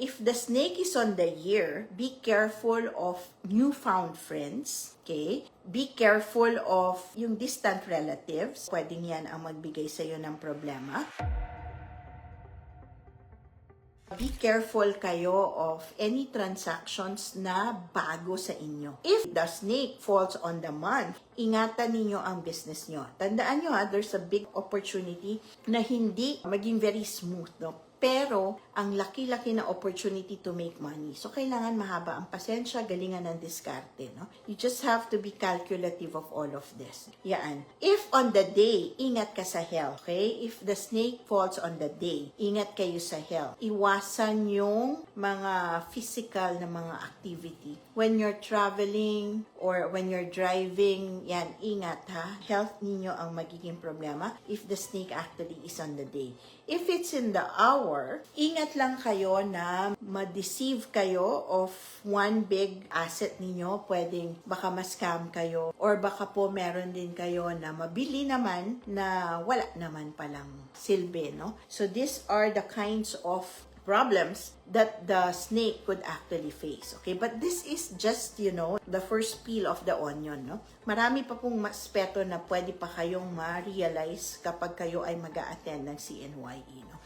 if the snake is on the year, be careful of newfound friends, okay? Be careful of yung distant relatives. Pwedeng yan ang magbigay sa'yo ng problema. Be careful kayo of any transactions na bago sa inyo. If the snake falls on the month, ingatan ninyo ang business nyo. Tandaan nyo there's a big opportunity na hindi maging very smooth, no? Pero, ang laki-laki na opportunity to make money. So, kailangan mahaba ang pasensya, galingan ng diskarte, no? You just have to be calculative of all of this. Yan. If on the day, ingat ka sa health, okay? If the snake falls on the day, ingat kayo sa health. Iwasan yung mga physical na mga activity. When you're traveling or when you're driving, yan, ingat ha. Health ninyo ang magiging problema if the snake actually is on the day. If it's in the hour, ingat lang kayo na ma-deceive kayo of one big asset ninyo. Pwedeng baka ma-scam kayo or baka po meron din kayo na mabili naman na wala naman palang silbi, no? So these are the kinds of problems that the snake could actually face. Okay, but this is just, the first peel of the onion, no? Marami pa pong aspeto na pwede pa kayong ma-realize kapag kayo ay mag-a-attend ng CNYE, no?